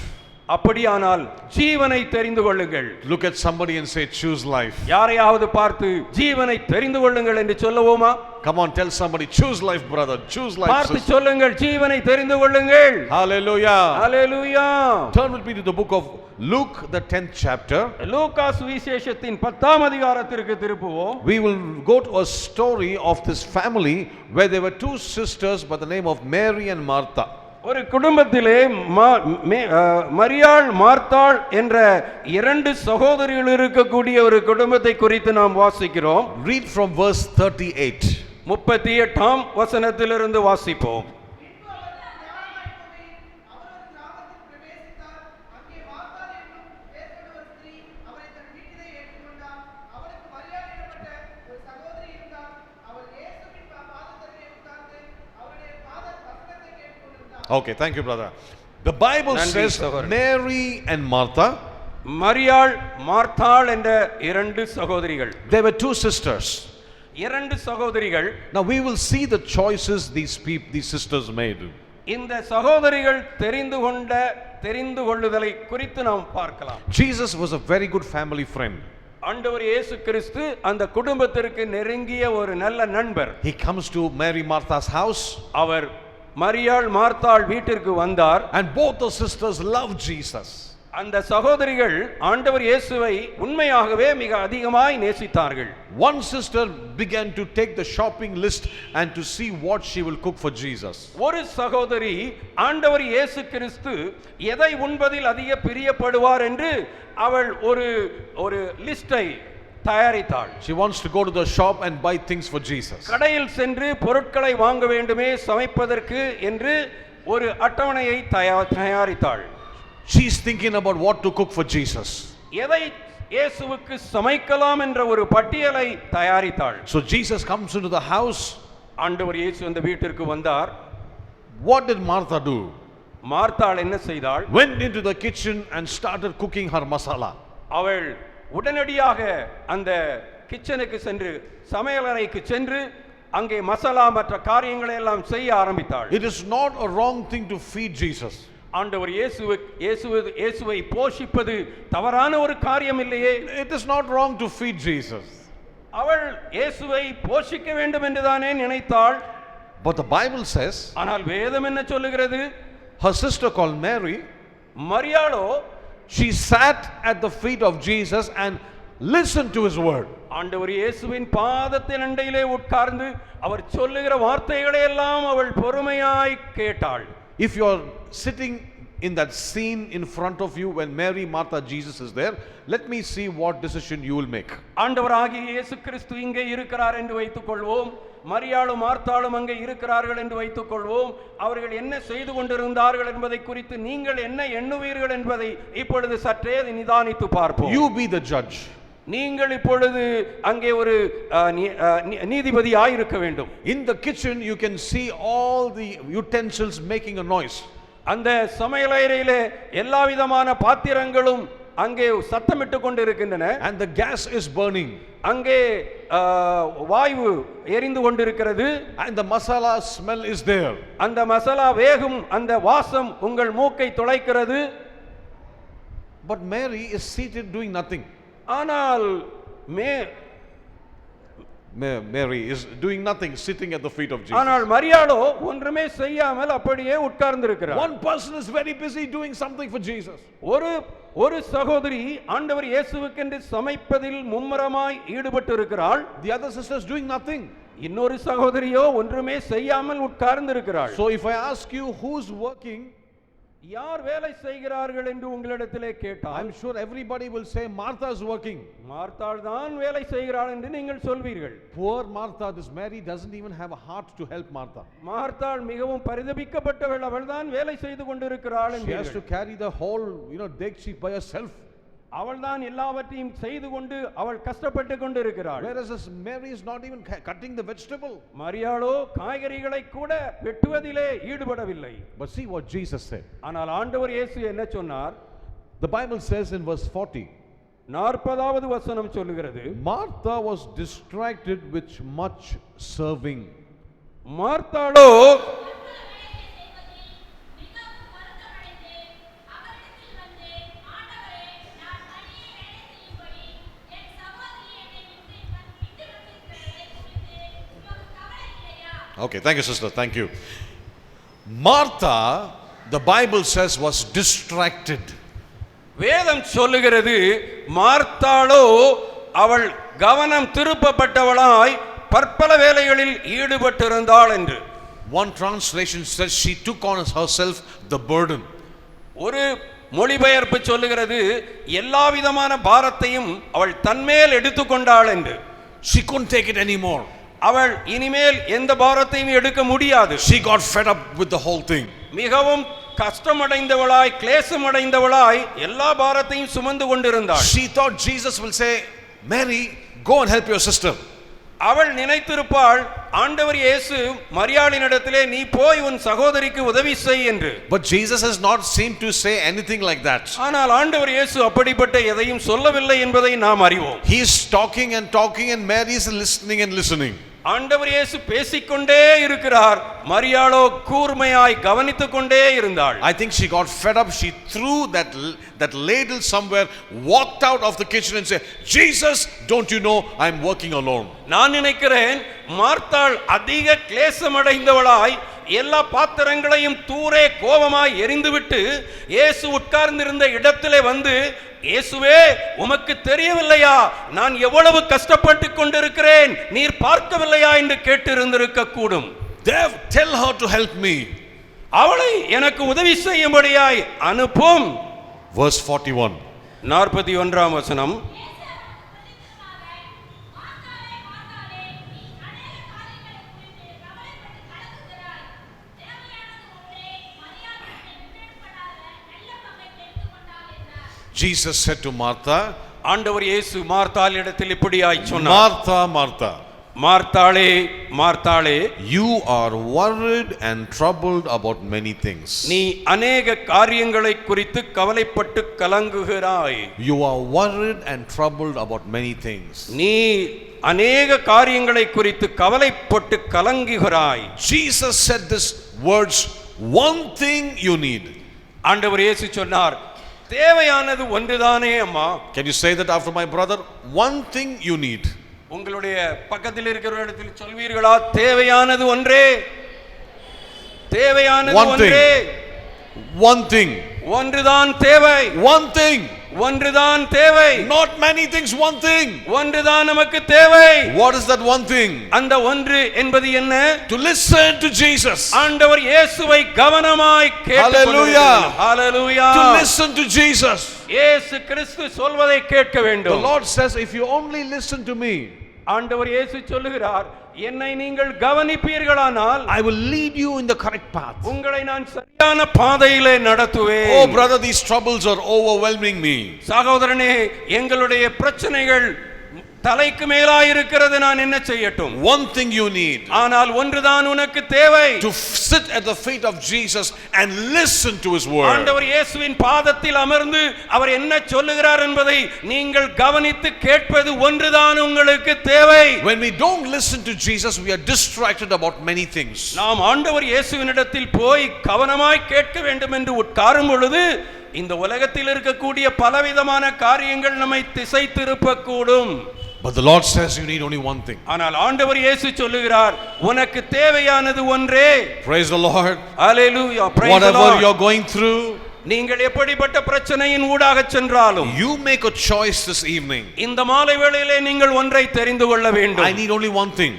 Speaker 2: அப்படியானால் ஜீவனை தெரிந்து கொள்ளுங்கள்.
Speaker 1: Look at somebody and say choose life.
Speaker 2: யாரையாவது பார்த்து ஜீவனை தெரிந்து கொள்ளுங்கள் என்று சொல்லுவோமா?
Speaker 1: Come on, tell somebody choose life, brother. Choose life.
Speaker 2: பார்த்து சொல்லுங்கள், ஜீவனை தெரிந்து கொள்ளுங்கள்.
Speaker 1: Hallelujah.
Speaker 2: Hallelujah.
Speaker 1: Turn with me to the book of Luke, the 10th chapter.
Speaker 2: லூக்கா சுவிசேஷத்தின் 10ஆம் அதிகாரத்திற்கு திருப்புவோம்.
Speaker 1: We will go to a story of this family where there were two sisters by the name of Mary and Martha.
Speaker 2: ஒரு குடும்பத்திலே மரியாள் மார்த்தாள் என்ற இரண்டு சகோதரிகள் இருக்கக்கூடிய ஒரு குடும்பத்தை குறித்து நாம் வாசிக்கிறோம்.
Speaker 1: Read from verse 38.
Speaker 2: 38ஆம் வசனத்திலிருந்து வாசிப்போம்.
Speaker 1: Okay, thank you, brother. The Bible
Speaker 2: நன்றி,
Speaker 1: says
Speaker 2: சகோதரன்.
Speaker 1: Mary and Martha,
Speaker 2: மரியாள் மார்த்தாள் என்ற இரண்டு சகோதரிகள்,
Speaker 1: they were two sisters.
Speaker 2: இரண்டு சகோதரிகள்.
Speaker 1: Now we will see the choices these sisters made.
Speaker 2: இந்த சகோதரிகள் தெரிந்து கொள்ளுதலை குறித்து நாம் பார்க்கலாம்.
Speaker 1: Jesus was a very good family friend.
Speaker 2: ஆண்டவர் இயேசு கிறிஸ்து அந்த குடும்பத்திற்கு நெருங்கிய ஒரு நல்ல நண்பர்.
Speaker 1: He comes to Mary Martha's house.
Speaker 2: அவர் மரியாள் மார்த்தாள் வீட்டிற்கு வந்தார்.
Speaker 1: And both the sisters loved Jesus.
Speaker 2: அந்த சகோதரிகள் ஆண்டவர் இயேசுவை உண்மையாகவே மிக அதிகமாய் நேசித்தார்கள்.
Speaker 1: One sister began to take the shopping list and to see what she will cook for Jesus.
Speaker 2: ஒரு சகோதரி ஆண்டவர் இயேசு கிறிஸ்து எதை உண்பதில் அதிக பிரியப்படுவார் என்று அவள் ஒரு லிஸ்டை தயாரித்தாள்.
Speaker 1: She wants to go to the shop and buy things for Jesus.
Speaker 2: கடையில் சென்று பொருட்களை வாங்க வேண்டுமே சமைப்பதற்கு என்று ஒரு அட்டவணையை தயாரித்தாள்.
Speaker 1: She is thinking about what to cook for Jesus.
Speaker 2: எதை இயேசுவுக்கு சமைக்கலாம் என்ற ஒரு பட்டியலை தயாரித்தாள்.
Speaker 1: So Jesus comes into the house.
Speaker 2: ஆண்டவர் இயேசு அந்த வீட்டிற்கு வந்தார்.
Speaker 1: What did Martha do?
Speaker 2: மார்த்தாள் என்ன செய்தாள்?
Speaker 1: Went into the kitchen and started cooking her masala.
Speaker 2: அவள் உடனடியாக அந்த கிச்சனுக்கு சென்று சமையலறைக்கு சென்று அங்கே மசாலா மற்ற காரியங்களை எல்லாம் செய்ய ஆரம்பித்தாள்.
Speaker 1: It is not a wrong thing to feed Jesus.
Speaker 2: ஆண்டவர் இயேசுவை போஷிப்பது தவறான ஒரு காரியம் இல்லையே.
Speaker 1: It is not wrong to feed Jesus.
Speaker 2: அவள் இயேசுவை போஷிக்க வேண்டும் என்றுதானே நினைத்தாள்.
Speaker 1: But the Bible says,
Speaker 2: ஆனால் வேதம் என்ன சொல்லுகிறது?
Speaker 1: her sister called Mary,
Speaker 2: மரியாளோ
Speaker 1: she sat at the feet of Jesus and listened to his word.
Speaker 2: ஆண்டவர் இயேசுவின் பாதத்தின் அண்டையிலே உட்கார்ந்து அவர் சொல்லுகிற வார்த்தைகளை எல்லாம் அவள் பொறுமையாய் கேட்டாள்.
Speaker 1: If you are sitting in that scene in front of you when Mary, Martha, Jesus is there, let me see what decision you will make.
Speaker 2: ஆண்டவராகிய இயேசு கிறிஸ்து இங்கே இருக்கிறார் என்று வைத்துக் கொள்வோம். மரியாளும் மார்த்தாளும் அங்கே இருக்கிறார்கள் என்று வைத்துக் கொள்வோம். அவர்கள் என்ன செய்து கொண்டிருந்தார்கள் என்பதை குறித்து நீங்கள் என்ன எண்ணுவீர்கள் என்பதை இப்பொழுது சற்றே நிதானித்து பார்ப்போம்.
Speaker 1: You be the judge.
Speaker 2: நீங்கள் இப்பொழுது அங்கே ஒரு நீதிபதியாய் இருக்க வேண்டும்.
Speaker 1: In the kitchen you can see all the utensils making a noise.
Speaker 2: அந்த சமையலறையிலே எல்லா விதமான பாத்திரங்களும் அங்கே சத்தமிட்டு கொண்டிருக்கின்றன.
Speaker 1: And the gas is burning.
Speaker 2: அங்கே வாயு எரிந்து கொண்டிருக்கிறது.
Speaker 1: And the masala smell is there.
Speaker 2: அந்த மசாலா வேகும் அந்த வாசம் உங்கள் மூக்கை துளைக்கிறது.
Speaker 1: But Mary is seated doing nothing.
Speaker 2: ஆனால்
Speaker 1: Mary is doing nothing, sitting at the feet of Jesus.
Speaker 2: ஆனால் மரியாளோ ஒன்றுமே செய்யாமல் அப்படியே உட்கார்ந்து இருக்கிறார்.
Speaker 1: One person is very busy doing something for Jesus.
Speaker 2: ஒரு சகோதரி ஆண்டவர் இயேசுவுக்கென்று சமைப்பதில் மும்முரமாய் ஈடுபட்டு இருக்கிறாள்.
Speaker 1: The other sister is doing nothing.
Speaker 2: இன்னொரு சகோதரியோ ஒன்றுமே செய்யாமல் உட்கார்ந்து இருக்கிறாள்.
Speaker 1: So if I ask you who's working,
Speaker 2: யார் வேலை செய்கிறார்கள் என்று உங்களிடத்திலே கேட்டால்
Speaker 1: I'm sure everybody will say Martha is working.
Speaker 2: மார்த்தாள் தான் வேலை செய்கிறாள் என்று நீங்கள் சொல்வீர்கள்.
Speaker 1: Poor Martha, this Mary doesn't even have a heart to help Martha.
Speaker 2: மார்த்தாள் மிகவும் பரிதபிக்கப்பட்டவள், அவள் தான் வேலை செய்து கொண்டிருக்கிறாள்
Speaker 1: She has
Speaker 2: என்று.
Speaker 1: to carry the whole, dekchi by herself.
Speaker 2: அவள் தான் எல்லாவற்றையும் செய்து கொண்டு அவள் கஷ்டப்பட்டு கொண்டிருக்கிறாள்.
Speaker 1: Whereas this Mary is not even cutting the vegetable.
Speaker 2: மரியாளோ காய்கறிகளை கூட வெட்டுவதிலே ஈடுபடவில்லை.
Speaker 1: But see what Jesus said.
Speaker 2: ஆனால் ஆண்டவர் இயேசு என்ன சொன்னார்?
Speaker 1: The Bible says in verse 40,
Speaker 2: 40வது வசனம் சொல்லுகிறது,
Speaker 1: Martha was distracted with much serving.
Speaker 2: மார்த்தாளோ
Speaker 1: Okay, thank you, sister. Thank you. Martha, the Bible says, was distracted.
Speaker 2: வேதம் சொல்லுகிறது மார்த்தாளோ அவள் கவனம் திருப்பப்பட்டவளாய் பற்பல வேலைகளில் ஈடுபட்டிருந்தாள் என்று.
Speaker 1: One translation says she took on herself the burden.
Speaker 2: ஒரு மொழிபெயர்ப்பு சொல்லுகிறது எல்லா விதமான பாரத்தையும் அவள் தன்மேல் எடுத்துக்கொண்டாள் என்று.
Speaker 1: She couldn't take it anymore.
Speaker 2: அவள் இனிமேல் எந்த பாரத்தையும் எடுக்க முடியாது.
Speaker 1: She got fed up with the whole thing.
Speaker 2: மிகவும் கஷ்டமடைந்தவளாய் கிளேசமடைந்தவளாய் எல்லா பாரத்தையும் சுமந்து கொண்டிருந்தாள்.
Speaker 1: She thought Jesus will say, Mary, go and help your sister.
Speaker 2: அவள் நினைத்திருப்பாள், ஆண்டவர் இயேசு மரியாளினிடத்திலே நீ போய் உன் சகோதரிக்கு உதவி செய் என்று.
Speaker 1: But Jesus has not seemed to say anything like that.
Speaker 2: ஆனால் ஆண்டவர் இயேசு அப்படிப்பட்ட எதையும் சொல்லவில்லை என்பதை நாம் அறிவோம்.
Speaker 1: He is talking and talking and Mary is listening and listening.
Speaker 2: ஆண்டவர் இயேசு பேசிக்கொண்டே இருக்கிறார், மரியாளோ கூர்மையாய் கவனித்துக் கொண்டே இருந்தாள்.
Speaker 1: I think she got fed up. She threw that ladle somewhere, walked out of the kitchen and said, Jesus, don't you know I'm working alone?
Speaker 2: நான் நினைக்கிறேன் மார்த்தாள் அதிக கிளேசமடைந்தவளாய் எல்லா பாத்திரங்களையும் தூரே கோபமாய் எரிந்துவிட்டு இயேசு உட்கார்ந்திருந்த இடத்திலே வந்து, இயேசுவே உமக்கு தெரியவில்லையா நான் எவ்வளவு கஷ்டப்பட்டு கொண்டிருக்கிறேன், நீர் பார்க்கவில்லையா என்று கேட்டிருந்திருக்க கூடும்.
Speaker 1: Tell her to help me.
Speaker 2: அவளை எனக்கு உதவி செய்யும்படியாய் அனுப்பும்.
Speaker 1: Verse 41.
Speaker 2: 41ஆம் வசனம்.
Speaker 1: Jesus said to Martha,
Speaker 2: ஆண்டவர் இயேசு மார்த்தாளிடத்தில் இப்படியாய் சொன்னார்,
Speaker 1: Martha, Martha,
Speaker 2: மார்த்தாளே மார்த்தாளே,
Speaker 1: you are worried and troubled about many things.
Speaker 2: நீ அநேக காரியங்களை குறித்து கவலைப்பட்டு கலங்குகிறாய்.
Speaker 1: You are worried and troubled about many things.
Speaker 2: நீ அநேக காரியங்களை குறித்து கவலைப்பட்டு கலங்குகிறாய்.
Speaker 1: Jesus said these words, one thing you need.
Speaker 2: ஆண்டவர் இயேசு சொன்னார், தேவையானது ஒன்றுதானே அம்மா.
Speaker 1: Can you say that after my brother? One thing you need.
Speaker 2: உங்களுடைய பக்கத்தில் இருக்கிறவரிடத்தில் சொல்வீர்களா, தேவையானது ஒன்றே, தேவையானது ஒன்றே,
Speaker 1: one thing,
Speaker 2: ஒன்றுதான் தேவை,
Speaker 1: one thing,
Speaker 2: ஒன்றுதான் தேவை.
Speaker 1: not many things, one thing.
Speaker 2: ஒன்றுதான் நமக்கு தேவை.
Speaker 1: What is that one thing?
Speaker 2: அந்த ஒன்று என்பது என்ன?
Speaker 1: To listen to Jesus.
Speaker 2: ஆண்டவர் இயேசுவை கவனமாய்
Speaker 1: Hallelujah.
Speaker 2: Hallelujah.
Speaker 1: To listen to Jesus.
Speaker 2: இயேசு கிறிஸ்து சொல்வதை கேட்க
Speaker 1: The
Speaker 2: வேண்டும்.
Speaker 1: Lord says, if you only listen to me,
Speaker 2: ஆண்டவர் இயேசு சொல்லுகிறார், என்னை நீங்கள் கவனிப்பீர்களானால்
Speaker 1: I will lead you in the correct path.
Speaker 2: உங்களை நான் சரியான பாதையிலே நடத்துவேன்.
Speaker 1: Oh brother, these troubles are overwhelming me.
Speaker 2: சகோதரனே, எங்களுடைய பிரச்சனைகள் தலைக்கு மேலாய் இருக்கிறது, நான் என்ன செய்யட்டும்?
Speaker 1: One thing you need.
Speaker 2: ஆனால் ஒன்றுதான் உனக்கு தேவை.
Speaker 1: To sit at the feet of Jesus and listen to his word.
Speaker 2: ஆண்டவர் இயேசுவின் பாதத்தில் அமர்ந்து அவர் என்ன சொல்லுகிறார் என்பதை நீங்கள் கவனித்து கேட்பது ஒன்றுதான் உங்களுக்கு தேவை.
Speaker 1: When we don't listen to Jesus, we are distracted about many things.
Speaker 2: நாம் ஆண்டவர் இயேசுவினிடத்தில் போய் கவனமாய் கேட்க வேண்டும் என்று உட்காரும் பொழுது இந்த உலகத்தில் இருக்கக்கூடிய பலவிதமான காரியங்கள் நம்மை திசை திருப்பக்கூடும்.
Speaker 1: But the Lord says you need only one thing.
Speaker 2: ஆனால் ஆண்டவர் இயேசு சொல்லுகிறார், உனக்கு தேவையானது ஒன்றே.
Speaker 1: Praise the Lord.
Speaker 2: Hallelujah. Praise the
Speaker 1: Whatever
Speaker 2: Lord.
Speaker 1: you're going through,
Speaker 2: நீங்கள் எப்படிப்பட்ட பிரச்சனையின் ஊடாக சென்றாலும்
Speaker 1: you make a choice this evening.
Speaker 2: இந்த மாலை வேளையிலே நீங்கள் ஒன்றை தெரிந்து கொள்ள வேண்டும்.
Speaker 1: I need only one thing.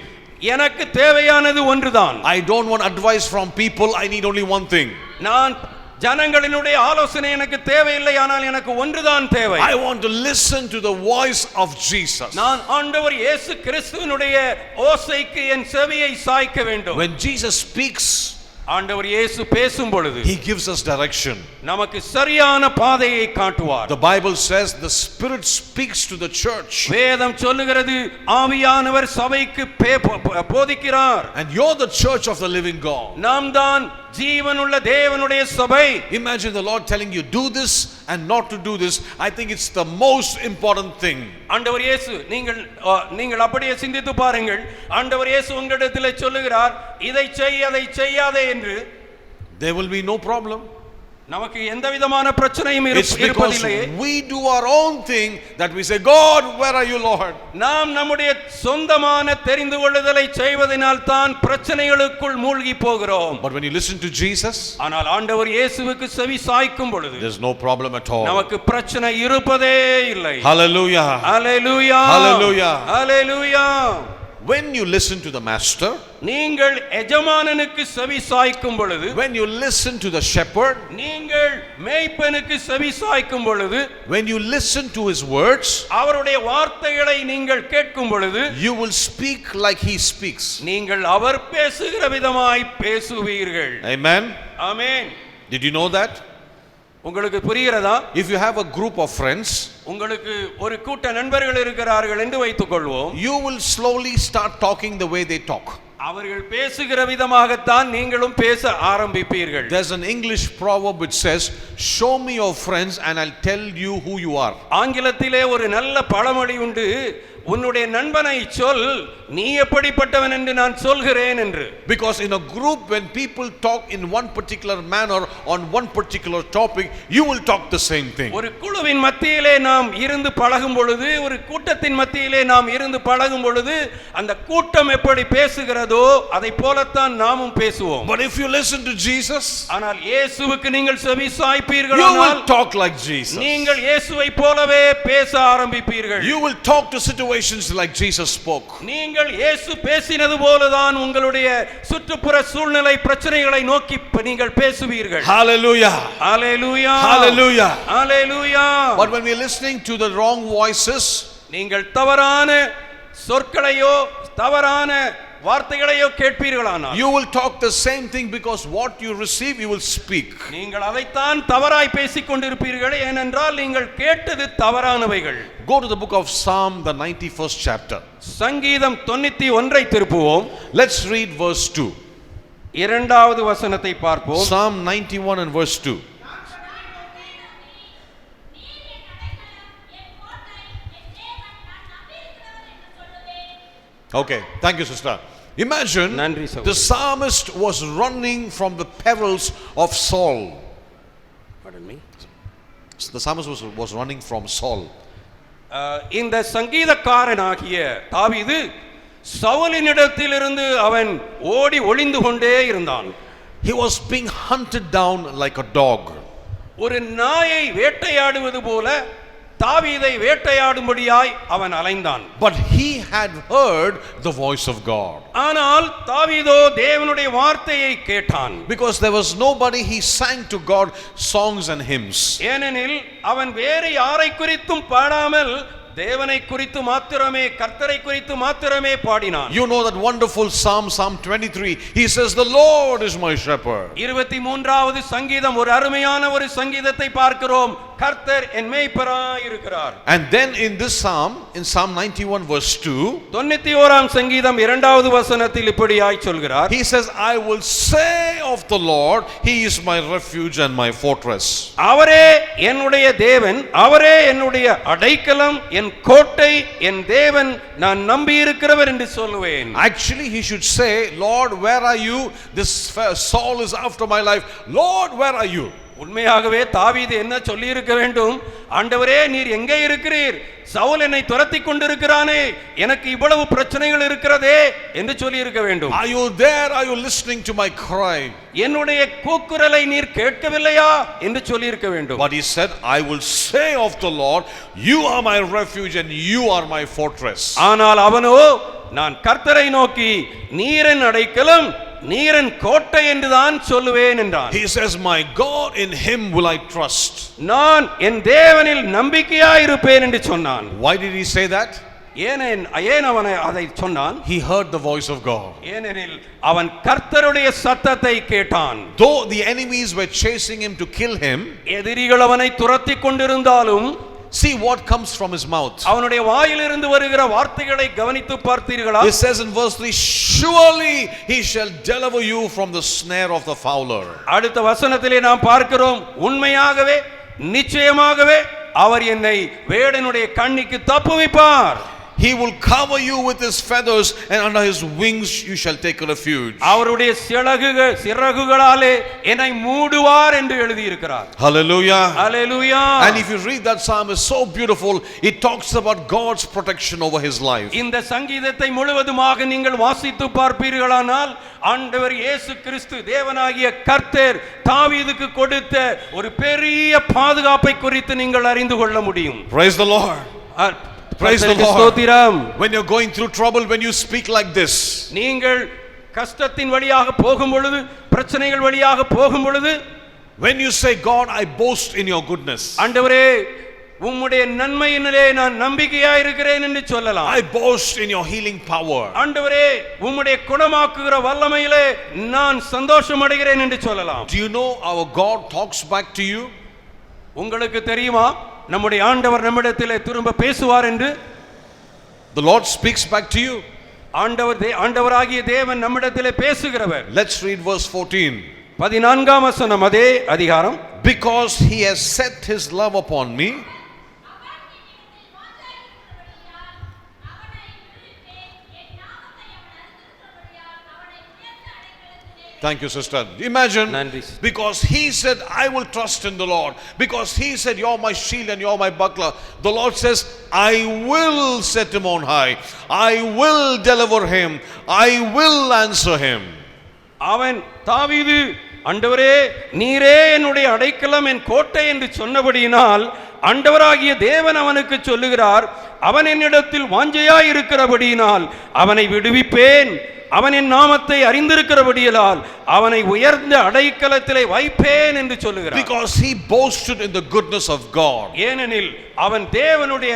Speaker 2: எனக்கு தேவையானது ஒன்றுதான்.
Speaker 1: I don't want advice from people. I need only one thing.
Speaker 2: நான் ஜனங்களினுடைய ஆலோசனை எனக்கு தேவையில்லை, ஆனால் எனக்கு ஒன்றுதான் தேவை.
Speaker 1: I want to listen to the voice of Jesus.
Speaker 2: நான் ஆண்டவர் இயேசு கிறிஸ்துவினுடைய ஓசைக்கு என் செவியை சாய்க்க வேண்டும்.
Speaker 1: When Jesus speaks,
Speaker 2: ஆண்டவர் இயேசு பேசும் பொழுது
Speaker 1: he gives us direction.
Speaker 2: நமக்கு சரியான பாதையை காட்டுவார்.
Speaker 1: The Bible says the Spirit speaks to the church.
Speaker 2: வேதம் சொல்லுகிறது, ஆவியானவர் சபைக்கு போதிக்கிறார்.
Speaker 1: And you're the church of the living God.
Speaker 2: நாம் தான் ஜீவனுள்ள தேவனுடைய சபை.
Speaker 1: Imagine the Lord telling you do this and not to do this. I think it's the most important thing.
Speaker 2: ஆண்டவர் இயேசு, நீங்கள் அப்படியே சிந்தித்து பாருங்கள். ஆண்டவர் இயேசு உங்களிடத்தில் சொல்லுகிறார், இதை செய் அதை செய்யாதே என்று.
Speaker 1: There will be no problem.
Speaker 2: நமக்கு எந்த விதமான பிரச்சனையும்
Speaker 1: It's because
Speaker 2: இருப்பதில்லை.
Speaker 1: we do our own thing that we say, God, where are you, Lord?
Speaker 2: நாம் நம்முடைய சொந்தமான தெரிந்து கொள்ளுதலை செய்வதனால் தான் பிரச்சனைகளுக்குள் மூழ்கி போகிறோம்.
Speaker 1: But when you listen to Jesus,
Speaker 2: ஆனால் ஆண்டவர் இயேசுவுக்கு செவி சாய்க்கும் பொழுது
Speaker 1: there's no problem at all.
Speaker 2: நமக்கு பிரச்சனை இருப்பதே இல்லை.
Speaker 1: Hallelujah.
Speaker 2: Hallelujah.
Speaker 1: Hallelujah.
Speaker 2: Hallelujah.
Speaker 1: When you listen to the master,
Speaker 2: நீங்கள் எஜமானனுக்கு செவி சாய்க்கும் பொழுது,
Speaker 1: when you listen to the shepherd,
Speaker 2: நீங்கள் மேய்ப்பனுக்கு செவி சாய்க்கும் பொழுது,
Speaker 1: when you listen to his words,
Speaker 2: அவருடைய வார்த்தைகளை நீங்கள் கேட்கும் பொழுது,
Speaker 1: you will speak like he speaks.
Speaker 2: நீங்கள் அவர் பேசுகிற விதமாய் பேசுவீர்கள்.
Speaker 1: Amen.
Speaker 2: Amen.
Speaker 1: Did you know that?
Speaker 2: உங்களுக்கு புரிகிறதா?
Speaker 1: If you have a group of friends,
Speaker 2: உங்களுக்கு ஒரு கூட்ட நண்பர்கள் இருக்கிறார்கள் என்று வைத்துக்கொள்வோம்.
Speaker 1: you will slowly start talking the way they talk.
Speaker 2: அவர்கள் பேசுகிற விதமாகத்தான் நீங்களும் பேச ஆரம்பிப்பீர்கள்.
Speaker 1: There's an English proverb which says, show me your friends and I'll tell you who you are.
Speaker 2: ஆங்கிலத்திலே ஒரு நல்ல பழமொழி உண்டு, உன்னுடைய நண்பனை சொல், நீ எப்படிப்பட்டவன் என்று நான் சொல்கிறேன் என்று.
Speaker 1: Because in a group, when people talk in one particular manner on one particular topic, you will talk the same thing.
Speaker 2: ஒரு குழுவின் மத்தியிலே நாம் இருந்து பழகும் பொழுது, ஒரு கூட்டத்தின் மத்தியிலே நாம் இருந்து பழகும் பொழுது, அந்த கூட்டம் எப்படி பேசுகிறதோ அதை போலத்தான் நாமும் பேசுவோம்.
Speaker 1: But if you listen to Jesus,
Speaker 2: ஆனால் இயேசுவுக்கு நீங்கள் செவி
Speaker 1: you
Speaker 2: சாய்ப்பீர்களானால்
Speaker 1: will talk like Jesus.
Speaker 2: நீங்கள் இயேசுவை போலவே பேச ஆரம்பிப்பீர்கள்.
Speaker 1: You will talk to situations like Jesus spoke.
Speaker 2: நீங்கள் இயேசு பேசினது போலதான் உங்களுடைய சுற்றுப்புற சூழ்நிலை பிரச்சனைகளை நோக்கி நீங்கள் பேசுவீர்கள்.
Speaker 1: Hallelujah.
Speaker 2: Hallelujah.
Speaker 1: Hallelujah.
Speaker 2: Hallelujah.
Speaker 1: But when we are listening to the wrong voices,
Speaker 2: நீங்கள் தவறான சொற்களையோ தவறான வார்த்தைகளையோ கேட்பீர்களானால்
Speaker 1: you will talk the same thing, because what you receive you will speak.
Speaker 2: நீங்கள் அதைத்தான் தவறாய் பேசிக் கொண்டிருப்பீர்கள், ஏனென்றால் நீங்கள் கேட்டது தவறானவைகள்.
Speaker 1: Go to the book of Psalm, the 91st chapter.
Speaker 2: சங்கீதம் 91 திருப்புவோம்.
Speaker 1: Let's read verse 2.
Speaker 2: இரண்டாவது வசனத்தை பார்ப்போம்.
Speaker 1: Psalm 91 and verse 2. Okay, thank you, sister. Imagine the psalmist was running from the perils of Saul.
Speaker 2: Pardon me.
Speaker 1: The psalmist was running from Saul.
Speaker 2: இந்த சங்கீதக்காரனாகிய தாவீது சவுலினிடத்திலிருந்து அவன் ஓடி ஒளிந்து கொண்டே இருந்தான்.
Speaker 1: He was being hunted down like a dog.
Speaker 2: ஒரு நாயை வேட்டையாடுவது போல தாவீதை வேட்டையாடும்படியாய் அவன் அலைந்தான்.
Speaker 1: But he had heard the voice of God.
Speaker 2: ஆனால் தாவீதோ தேவனுடைய வார்த்தையை கேட்டான்.
Speaker 1: Because there was nobody, he sang to God songs and hymns.
Speaker 2: ஏனெனில் அவன் வேறு யாரை குறித்தும் பாடாமல் தேவனை குறித்து மாத்திரமே, கர்த்தரை குறித்து மாத்திரமே பாடினான்.
Speaker 1: You know that wonderful Psalm 23. He says, the Lord is my shepherd.
Speaker 2: 23வது சங்கீதம் ஒரு அருமையான ஒரு சங்கீதத்தை பார்க்கிறோம். கர்த்தர் என் மேய்ப்பராய் இருக்கிறார்.
Speaker 1: And then in this psalm, in Psalm 91 verse 2,
Speaker 2: 91ஆம் சங்கீதம் 2வது வசனத்தில் இப்படியாய் சொல்கிறார்.
Speaker 1: he says, I will say of the Lord, he is my refuge and my fortress.
Speaker 2: அவரே என்னுடைய தேவன், அவரே என்னுடைய அடைக்கலம், என் கோட்டை, என் தேவன், நான் நம்பி இருக்கிறவர் என்று சொல்லுவேன்.
Speaker 1: Actually he should say, Lord, where are you? This Saul is after my life. Lord, where are you?
Speaker 2: உண்மையாகவே தாவீது என்ன சொல்லி இருக்க வேண்டும்? ஆண்டவரே, நீர் எங்கே இருக்கிறீர்? சவுல் என்னை துரத்தி கொண்டிருக்கிறானே, எனக்கு இவ்வளவு பிரச்சனைகள் இருக்கிறதே என்று சொல்லி இருக்க வேண்டும்.
Speaker 1: Are you there? Are you listening to my cry?
Speaker 2: என்னுடைய கூக்குரலை நீர் கேட்கவில்லையா என்று சொல்லி இருக்க வேண்டும்.
Speaker 1: But he said, I will say of the Lord, you are my refuge and you are my fortress.
Speaker 2: ஆனால் அவனோ, நான் கர்த்தரை நோக்கி நீரின் அடைக்கலம், நீரின் கோட்டை என்றுதான் சொல்லுவேன் என்றான்.
Speaker 1: He says, my God, in him will I trust.
Speaker 2: நான் என் தேவனில் நம்பிக்கையாய் இருப்பேன் என்று சொன்னான்.
Speaker 1: Why did he say that?
Speaker 2: ஏன் அவன் அதை சொன்னான்?
Speaker 1: He heard the voice of God.
Speaker 2: ஏனெனில் அவன் கர்த்தருடைய சத்தத்தை கேட்டான்.
Speaker 1: Though the enemies were chasing him to kill him,
Speaker 2: எதிரிகள் அவனை துரத்தி கொண்டிருந்தாலும்,
Speaker 1: see what comes from his mouth.
Speaker 2: அவனுடைய வாயிலிருந்து வருகிற வார்த்தைகளை கவனித்து பார்த்தீர்களா?
Speaker 1: It says in verse 3, surely he shall deliver you from the snare of the fowler.
Speaker 2: அடுத்த வசனத்திலே நாம் பார்க்கிறோம், உண்மையாகவே நிச்சயமாகவே அவர் என்னை வேடனுடைய கண்ணிக்கு தப்புவிப்பார்.
Speaker 1: He will cover you with his feathers and under his wings you shall take refuge.
Speaker 2: அவருடைய சிறகுகளாலே என்னை மூடுவார் என்று எழுதி இருக்கிறார்.
Speaker 1: Hallelujah.
Speaker 2: Hallelujah.
Speaker 1: And if you read that psalm, it's so beautiful. It talks about God's protection over his life.
Speaker 2: இந்த சங்கீதத்தை முழுவதுமாக நீங்கள் வாசித்து பார்ப்பீர்களானால், ஆண்டவர் இயேசு கிறிஸ்து தேவனாகிய கர்த்தர் தாவீதுக்கு கொடுத்த ஒரு பெரிய பாதுகாப்பை குறித்து நீங்கள் அறிந்து கொள்ள முடியும்.
Speaker 1: Praise the Lord. Praise the Lord. When you're going through trouble, when you speak like this,
Speaker 2: நீங்கள் கஷ்டத்தின் வழியாக போகும் பொழுது, பிரச்சனைகள் வழியாக போகும் பொழுது,
Speaker 1: when you say, God, I boast in your goodness,
Speaker 2: ஆண்டவரே உம்முடைய நன்மையினிலே நான் நம்பிக்கையாய் இருக்கிறேன் என்று சொல்லலாம்.
Speaker 1: I boast in your healing power,
Speaker 2: ஆண்டவரே உம்முடைய குணமாக்குகிற வல்லமையிலே நான் சந்தோஷம் அடைகிறேன் என்று சொல்லலாம்.
Speaker 1: Do you know our God talks back to you?
Speaker 2: உங்களுக்கு தெரியுமா நம்முடைய ஆண்டவர் நம்மிடத்திலே திரும்ப பேசுவார் என்று?
Speaker 1: The Lord speaks back to you.
Speaker 2: ஆண்டவராகிய தேவன் நம்மிடத்திலே பேசுகிறவர்.
Speaker 1: Let's read verse 14.
Speaker 2: 14ஆம் வசனம் அதே அதிகாரம்.
Speaker 1: Because he has set his love upon me, thank you, sister. Imagine, because he said, I will trust in the Lord. Because he said, you're my shield and you're my buckler. The Lord says, I will set him on high. I will deliver him. I will answer him.
Speaker 2: அவன் தாவீது, ஆண்டவரே நீரே என்னுடைய அடைக்கலம் என் கோட்டை என்று சொன்னபடியினால் ஆண்டவராகிய தேவன் அவனுக்கு சொல்லுகிறார், அவன் என்னிடத்தில் வாஞ்சையாய் இருக்கிறபடியினால் அவனை விடுவிப்பேன். அவன் என் நாமத்தை அறிந்திருக்கிறபடியால் அவனை உயர்ந்த அடைக்கலத்திலே வைப்பேன் என்று சொல்லுகிறார்.
Speaker 1: Because he boasted in the goodness of God.
Speaker 2: ஏனெனில் அவன் தேவனுடைய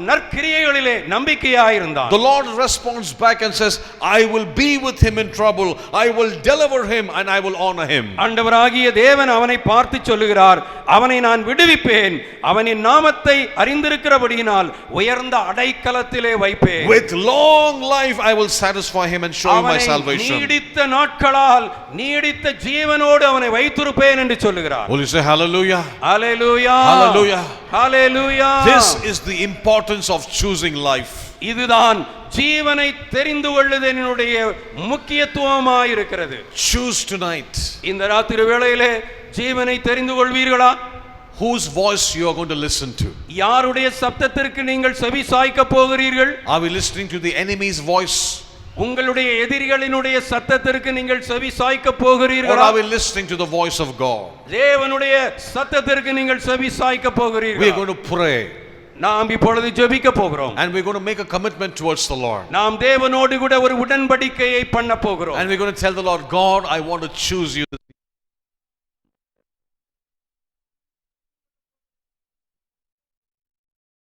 Speaker 2: நற்கிரியைகளிலே நம்பிக்கையாயிருந்தான்.
Speaker 1: The Lord responds back and says, I will be with him in trouble. I will deliver him and I will honor him.
Speaker 2: ஆண்டவராகிய தேவன் அவனை பார்த்து சொல்லுகிறார், அவனை நான் விடுவிப்பேன். அவன் என் நாமத்தை அறிந்திருக்கிறபடியினால் உயர்ந்த அடைக்கலத்திலே வைப்பேன்.
Speaker 1: With long life I will satisfy him and show him my salvation.
Speaker 2: நீடித்த நாட்களால் நீடித்த ஜீவனோடு அவனை வைத்திருப்பேன் என்று சொல்லுகிறார்.
Speaker 1: Will you say hallelujah?
Speaker 2: Hallelujah.
Speaker 1: Hallelujah.
Speaker 2: Hallelujah.
Speaker 1: This is the importance of choosing life.
Speaker 2: இதுதான் ஜீவனை தெரிந்து கொள்ளுதலினுடைய முக்கியத்துவமாய் இருக்கிறது.
Speaker 1: Choose tonight.
Speaker 2: இந்த ராத்திரி வேளையிலே ஜீவனை தெரிந்து கொள்வீர்களா?
Speaker 1: Whose voice you are going to listen to?
Speaker 2: யாருடைய சத்தத்திற்கு நீங்கள் செவி சாய்க்க போகிறீர்கள்?
Speaker 1: Are we listening to the enemy's voice?
Speaker 2: உங்களுடைய எதிரிகளினுடைய சத்தத்திற்கு நீங்கள் செவி சாய்க்க
Speaker 1: Or
Speaker 2: போகிறீர்களா?
Speaker 1: are we listening to the voice of God?
Speaker 2: தேவனுடைய சத்தத்திற்கு நீங்கள் செவி சாய்க்க
Speaker 1: We are
Speaker 2: போகிறீர்களா?
Speaker 1: going to pray.
Speaker 2: நாம் இப்பொழுது ஜெபிக்க போகிறோம்.
Speaker 1: And we're going to make a commitment towards the Lord.
Speaker 2: நாம் தேவனோடு கூட ஒரு உடன்படிக்கையை பண்ண போகிறோம்.
Speaker 1: And we're going to tell the Lord, God, I want to choose you.